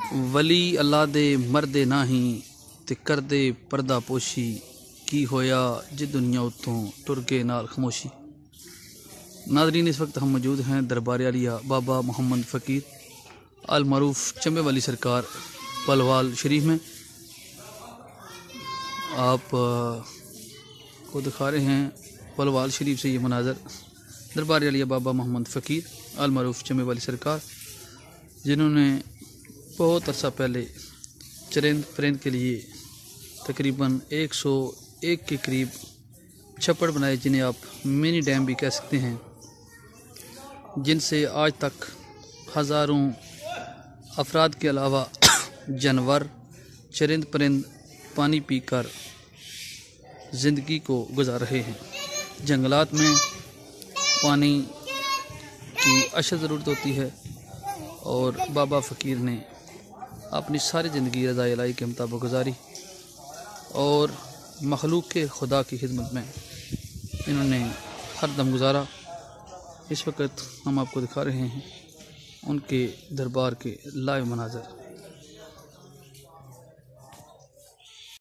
वली अल्लाह दे मरदे नाही ते करदे पर्दा पोशी की होया जे दुनिया उतों टुर के नाल खामोशी। नादरीन, इस वक्त हम मौजूद हैं दरबार आलिया बाबा मोहम्मद फ़कीर अल मरूफ चंबे वाली सरकार पलवाल शरीफ में। आप को दिखा रहे हैं पलवाल शरीफ से ये मनाजर। दरबार आलिया बाबा मोहम्मद फ़कीर अल मरूफ चंबे वाली सरकार, जिन्होंने बहुत अरसा पहले चरिंद परिंद के लिए तकरीबन 101 के करीब छप्पड़ बनाए, जिन्हें आप मिनी डैम भी कह सकते हैं, जिनसे आज तक हज़ारों अफराद के अलावा जानवर चरिंद परिंद पानी पीकर ज़िंदगी को गुजार रहे हैं। जंगलात में पानी की अशद ज़रूरत होती है और बाबा फ़कीर ने अपनी सारी ज़िंदगी रज़ा इलाही के मुताबिक गुजारी और मखलूक के खुदा की खिदमत में इन्होंने हर दम गुजारा। इस वक्त हम आपको दिखा रहे हैं उनके दरबार के लाइव मनाज़र।